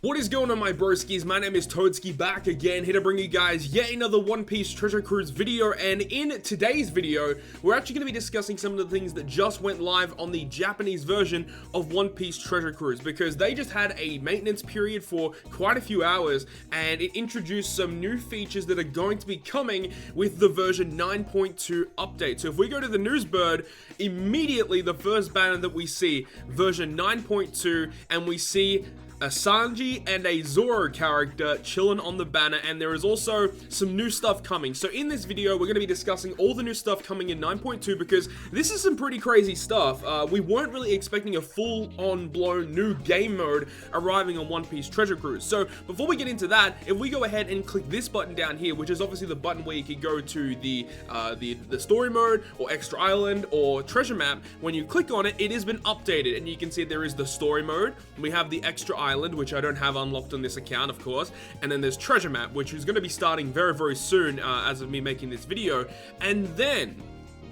What is going on, my broskiis? My name is Toadskii, back again, here to bring you guys yet another One Piece Treasure Cruise video. And in today's video, we're actually going to be discussing some of the things that just went live on the Japanese version of One Piece Treasure Cruise, because they just had a maintenance period for quite a few hours, and it introduced some new features that are going to be coming with the version 9.2 update. So if we go to the news bird, immediately the first banner that we see, version 9.2, and we see a Sanji and a Zoro character chilling on the banner, and there is also some new stuff coming. So in this video, we're going to be discussing all the new stuff coming in 9.2, because this is some pretty crazy stuff. We weren't really expecting a full-on blown new game mode arriving on One Piece Treasure Cruise. So before we get into that, if we go ahead and click this button down here, which is obviously the button where you can go to the story mode or extra island or treasure map, when you click on it, it has been updated, and you can see there is the story mode. We have the extra island, which I don't have unlocked on this account, of course, and then there's treasure map, which is going to be starting very soon as of me making this video. And then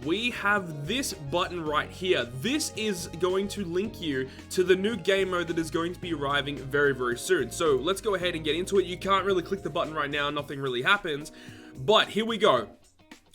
we have this button right here. This is going to link you to the new game mode that is going to be arriving very soon. So let's go ahead and get into it. You can't really click the button right now, nothing really happens, but here we go.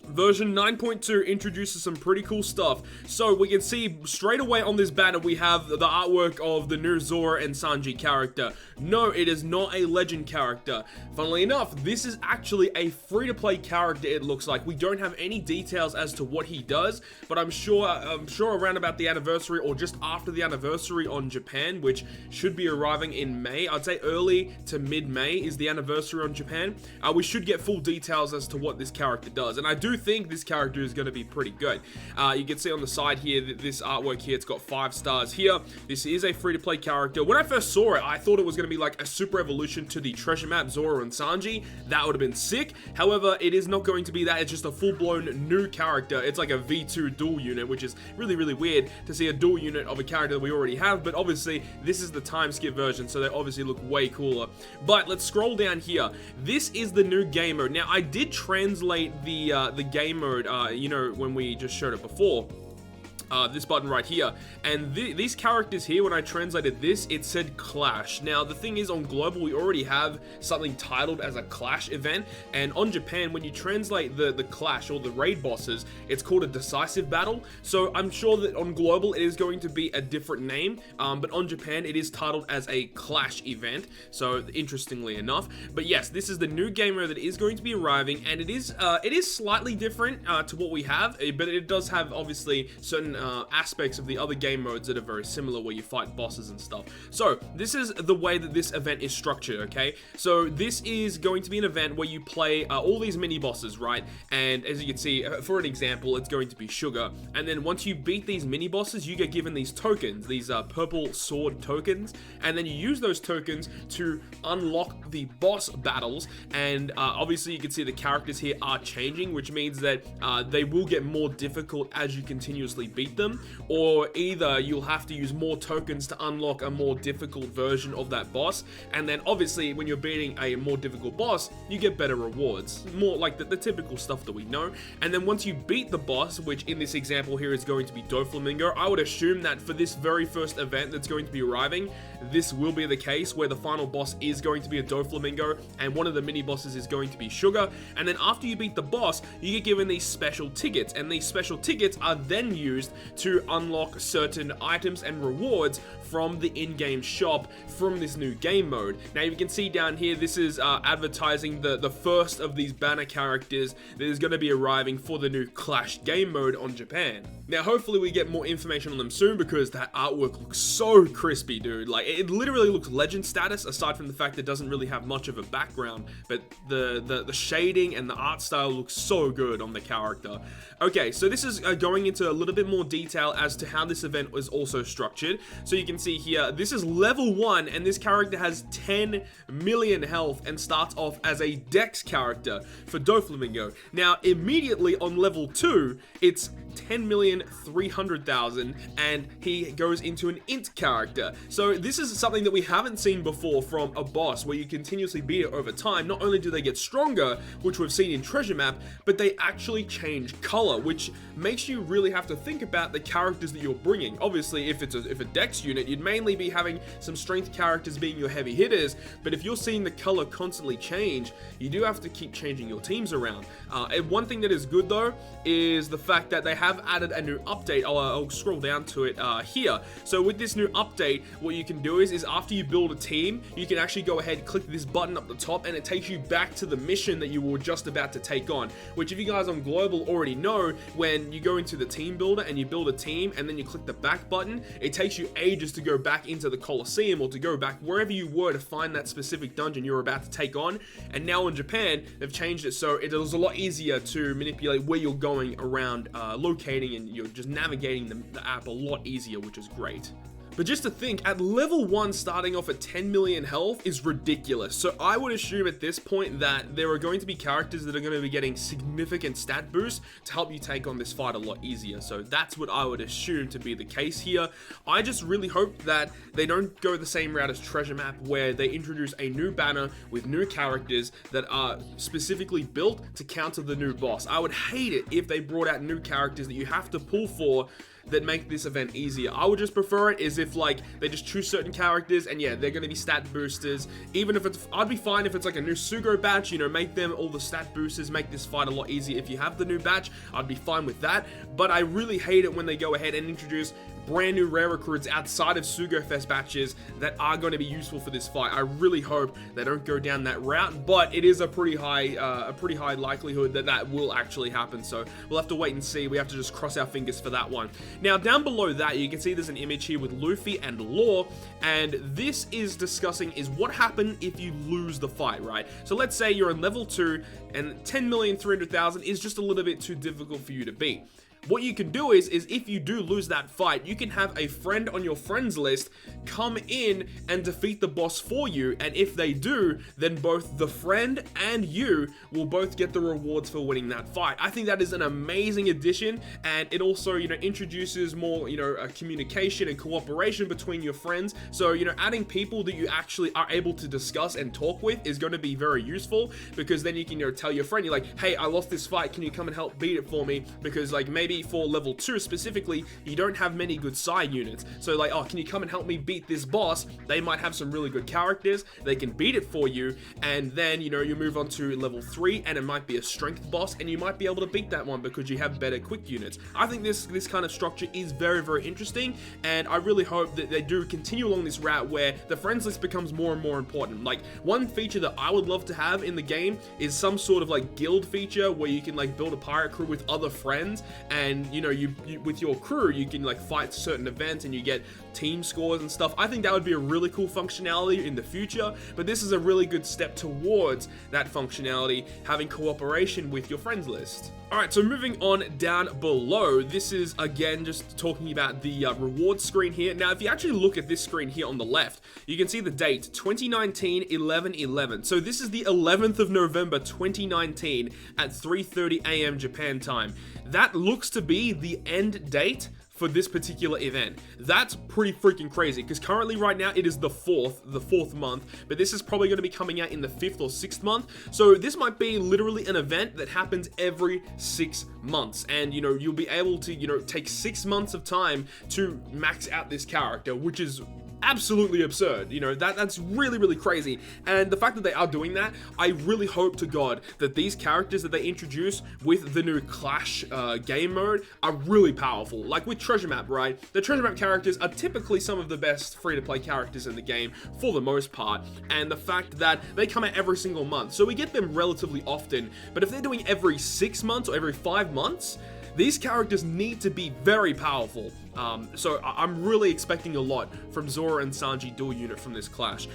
Version 9.2 introduces some pretty cool stuff. So we can see straight away on this banner we have the artwork of the new Zoro and Sanji character. No, it is not a legend character. Funnily enough, this is actually a free-to-play character, it looks like. We don't have any details as to what he does, but I'm sure around about the anniversary or just after the anniversary on Japan, which should be arriving in May. I'd say early to mid-May is the anniversary on Japan. We should get full details as to what this character does, and I do think this character is going to be pretty good. You can see on the side here that this artwork here, it's got 5 stars here. This is a free-to-play character. When I first saw it, I thought it was going to be like a super evolution to the treasure map Zoro and Sanji. That would have been sick. However, it is not going to be that. It's just a full-blown new character. It's like a V2 dual unit, which is really weird to see a dual unit of a character that we already have, but obviously this is the time skip version, so they obviously look way cooler. But let's scroll down here. This is the new game mode. Now, I did translate the game mode, you know, when we just showed it before. This button right here, and these characters here, when I translated this, it said Clash. Now the thing is, on global we already have something titled as a Clash event, and on Japan, when you translate the Clash or the raid bosses, it's called a decisive battle. So I'm sure that on global it is going to be a different name, but on Japan it is titled as a Clash event, so interestingly enough. But yes, this is the new game mode that is going to be arriving, and it is slightly different to what we have, but it does have obviously certain aspects of the other game modes that are very similar, where you fight bosses and stuff. So this is the way that this event is structured, okay? So this is going to be an event where you play all these mini bosses, right? And as you can see, for an example, it's going to be Sugar, and then once you beat these mini bosses, you get given these tokens, these purple sword tokens, and then you use those tokens to unlock the boss battles. And obviously you can see the characters here are changing, which means that they will get more difficult as you continuously beat them, or either you'll have to use more tokens to unlock a more difficult version of that boss. And then obviously when you're beating a more difficult boss, you get better rewards, more like the typical stuff that we know. And then once you beat the boss, which in this example here is going to be Doflamingo, I would assume that for this very first event that's going to be arriving, this will be the case, where the final boss is going to be a Doflamingo and one of the mini bosses is going to be Sugar. And then after you beat the boss, you get given these special tickets, and these special tickets are then used to unlock certain items and rewards from the in-game shop from this new game mode. Now you can see down here, this is advertising the first of these banner characters that is going to be arriving for the new Clash game mode on Japan. Now hopefully we get more information on them soon, because that artwork looks so crispy, dude. Like, it literally looks legend status, aside from the fact it doesn't really have much of a background, but the shading and the art style looks so good on the character. Okay, so this is going into a little bit more detail as to how this event was also structured. So you can see here, this is level 1, and this character has 10 million health and starts off as a Dex character for Doflamingo. Now immediately on level 2, it's 10,300,000, and he goes into an int character. So this is something that we haven't seen before from a boss, where you continuously beat it over time. Not only do they get stronger, which we've seen in Treasure Map, but they actually change color, which makes you really have to think about the characters that you're bringing. Obviously, if a dex unit, you'd mainly be having some strength characters being your heavy hitters, but if you're seeing the color constantly change, you do have to keep changing your teams around. And one thing that is good though is the fact that they have added a new update. I'll scroll down to it here. So with this new update, what you can do is after you build a team, you can actually go ahead, click this button up the top, and it takes you back to the mission that you were just about to take on, which if you guys on Global already know, when you go into the team builder and you build a team and then you click the back button, it takes you ages to go back into the Colosseum or to go back wherever you were to find that specific dungeon you're about to take on. And now in Japan, they've changed it so it was a lot easier to manipulate where you're going around, locating, and you're just navigating the app a lot easier, which is great. But just to think, at level 1 starting off at 10 million health is ridiculous. So I would assume at this point that there are going to be characters that are going to be getting significant stat boosts to help you take on this fight a lot easier. So that's what I would assume to be the case here. I just really hope that they don't go the same route as Treasure Map, where they introduce a new banner with new characters that are specifically built to counter the new boss. I would hate it if they brought out new characters that you have to pull for that make this event easier. I would just prefer it is if like they just choose certain characters and yeah, they're gonna be stat boosters. Even if I'd be fine if it's like a new Sugo batch, you know, make them all the stat boosters, make this fight a lot easier. If you have the new batch, I'd be fine with that. But I really hate it when they go ahead and introduce brand new rare recruits outside of Sugo Fest batches that are going to be useful for this fight. I really hope they don't go down that route, but it is a pretty high likelihood that that will actually happen. So we'll have to wait and see. We have to just cross our fingers for that one. Now down below that, you can see there's an image here with Luffy and Law, and this is discussing is what happened if you lose the fight, right? So let's say you're in level 2 and 10,300,000 is just a little bit too difficult for you to beat. What you can do is if you do lose that fight, you can have a friend on your friends list come in and defeat the boss for you, and if they do, then both the friend and you will both get the rewards for winning that fight. I think that is an amazing addition, and it also, you know, introduces more, you know, communication and cooperation between your friends. So, you know, adding people that you actually are able to discuss and talk with is going to be very useful, because then you can, you know, tell your friend, you're like, hey, I lost this fight, can you come and help beat it for me? Because like maybe for level 2 specifically, you don't have many good side units. So like, oh, can you come and help me beat this boss? They might have some really good characters, they can beat it for you, and then, you know, you move on to level 3 and it might be a strength boss, and you might be able to beat that one because you have better quick units. I think this kind of structure is very, very interesting, and I really hope that they do continue along this route where the friends list becomes more and more important. Like, one feature that I would love to have in the game is some sort of like guild feature where you can like build a pirate crew with other friends, and you know, you with your crew you can like fight certain events and you get team scores and stuff. I think that would be a really cool functionality in the future, but this is a really good step towards that functionality, having cooperation with your friends list. Alright, so moving on down below, this is again just talking about the reward screen here. Now, if you actually look at this screen here on the left, you can see the date, 2019-11-11. So this is the 11th of November 2019 at 3:30 AM Japan time. That looks to be the end date for this particular event. That's pretty freaking crazy, because currently right now it is the fourth month, but this is probably going to be coming out in the 5th or 6th month. So this might be literally an event that happens every 6 months, and you know, you'll be able to, you know, take 6 months of time to max out this character, which is absolutely absurd. You know, that's really, really crazy. And the fact that they are doing that, I really hope to God that these characters that they introduce with the new Clash game mode are really powerful. Like with Treasure Map, right? The Treasure Map characters are typically some of the best free-to-play characters in the game for the most part, and the fact that they come out every single month, so we get them relatively often. But if they're doing every 6 months or every 5 months, these characters need to be very powerful. So I'm really expecting a lot from Zora and Sanji dual unit from this clash.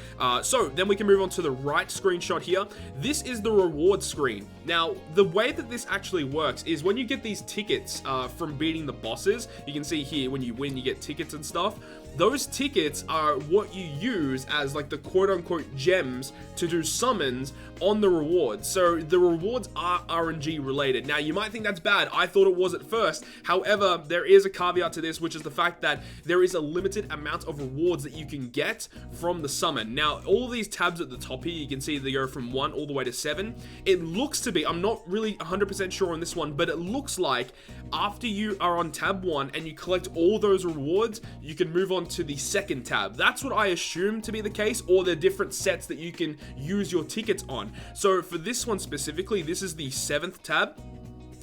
So then we can move on to the right screenshot here. This is the reward screen. Now, the way that this actually works is when you get these tickets from beating the bosses, you can see here when you win, you get tickets and stuff. those tickets are what you use as like the quote-unquote gems to do summons on the rewards. So the rewards are RNG related. Now you might think that's bad. I thought it was at first. However, there is a caveat to this, which is the fact that there is a limited amount of rewards that you can get from the summon. Now all of these tabs at the top here, you can see they go from 1 all the way to 7. It looks to be, I'm not really 100% sure on this one, but it looks like after you are on tab 1 and you collect all those rewards, you can move on to the second tab. That's what I assume to be the case, or the different sets that you can use your tickets on. So for this one specifically, this is the 7th tab.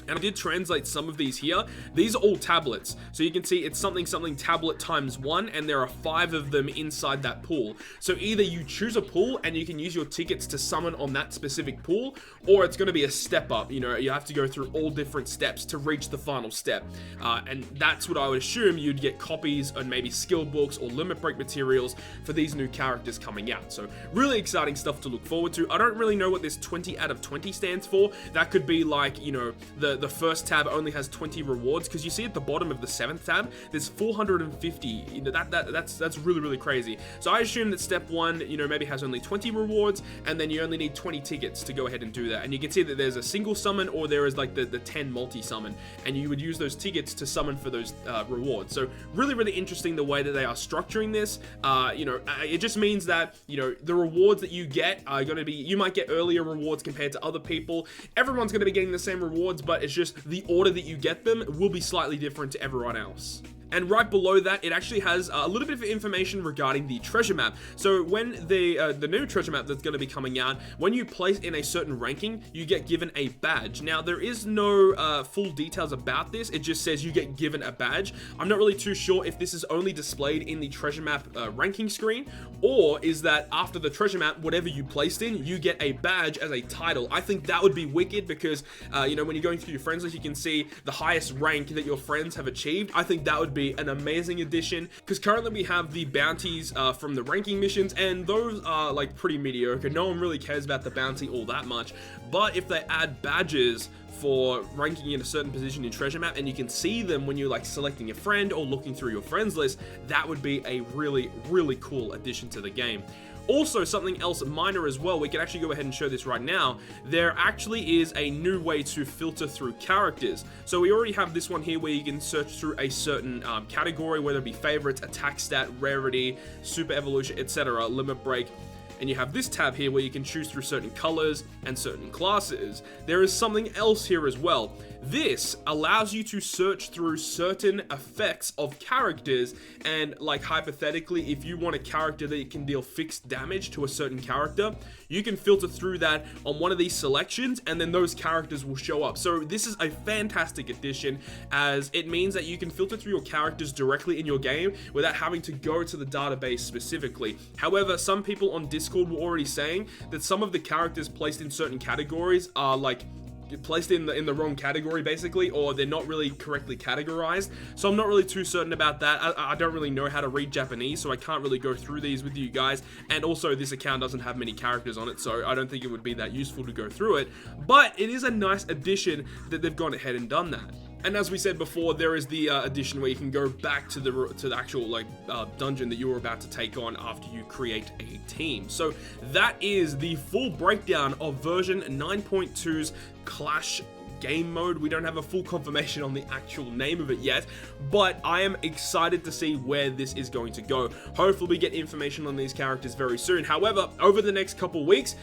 And I did translate some of these here. These are all tablets. So you can see it's something tablet times 1, and there are 5 of them inside that pool. So either you choose a pool and you can use your tickets to summon on that specific pool, or it's going to be a step up. You know, you have to go through all different steps to reach the final step. And that's what I would assume. You'd get copies and maybe skill books or limit break materials for these new characters coming out. So really exciting stuff to look forward to. I don't really know what this 20 out of 20 stands for. That could be like, you know, the first tab only has 20 rewards, because you see at the bottom of the 7th tab there's 450. You know, that's really crazy. So I assume that step 1, you know, maybe has only 20 rewards, and then you only need 20 tickets to go ahead and do that. And you can see that there's a single summon, or there is like the 10 multi-summon, and you would use those tickets to summon for those rewards. So really interesting the way that they are structuring this. You know, it just means that, you know, the rewards that you get are going to be, you might get earlier rewards compared to other people. Everyone's going to be getting the same rewards, but it's just the order that you get them will be slightly different to everyone else. And right below that, it actually has a little bit of information regarding the treasure map. So when the new treasure map that's going to be coming out, when you place in a certain ranking, you get given a badge. Now, there is no full details about this. It just says you get given a badge. I'm not really too sure if this is only displayed in the treasure map ranking screen, or is that after the treasure map, whatever you placed in, you get a badge as a title. I think that would be wicked, because, you know, when you're going through your friends list, you can see the highest rank that your friends have achieved. I think that would be an amazing addition, because currently we have the bounties from the ranking missions, and those are like pretty mediocre. No one really cares about the bounty all that much. But if they add badges for ranking in a certain position in treasure map, and you can see them when you're like selecting a friend or looking through your friends list, that would be a really cool addition to the game. Also, something else minor as well, we can actually go ahead and show this right now. There actually is a new way to filter through characters. So we already have this one here where you can search through a certain category, whether it be favorites, attack stat, rarity, super evolution, etc., limit break. And you have this tab here where you can choose through certain colors and certain classes. There is something else here as well. This allows you to search through certain effects of characters, and like hypothetically, if you want a character that can deal fixed damage to a certain character, you can filter through that on one of these selections, and then those characters will show up. So this is a fantastic addition, as it means that you can filter through your characters directly in your game without having to go to the database specifically. However, some people on Discord were already saying that some of the characters placed in certain categories are like placed in the wrong category basically, or they're not really correctly categorized. So I'm not really too certain about that. I don't really know how to read Japanese, so I can't really go through these with you guys. And also this account doesn't have many characters on it, so I don't think it would be that useful to go through it. But it is a nice addition that they've gone ahead and done that. And as we said before, there is the addition where you can go back to the actual like dungeon that you were about to take on after you create a team. So that is the full breakdown of version 9.2's Clash game mode. We don't have a full confirmation on the actual name of it yet, but I am excited to see where this is going to go. Hopefully we get information on these characters very soon. However, over the next couple weeks,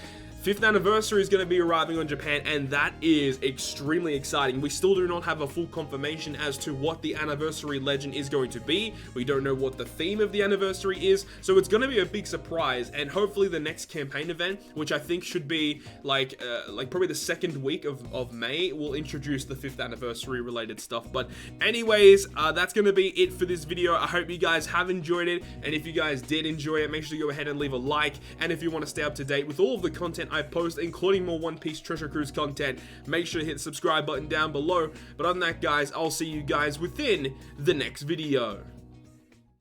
5th anniversary is going to be arriving on Japan, and that is extremely exciting. We still do not have a full confirmation as to what the anniversary legend is going to be. We don't know what the theme of the anniversary is, so it's going to be a big surprise. And hopefully the next campaign event, which I think should be like probably the 2nd week of May, will introduce the 5th anniversary related stuff. But anyways, that's going to be it for this video. I hope you guys have enjoyed it, and if you guys did enjoy it, make sure to go ahead and leave a like. And if you want to stay up to date with all of the content I post, including more One Piece Treasure Cruise content, make sure to hit the subscribe button down below. But other than that, guys, I'll see you guys within the next video.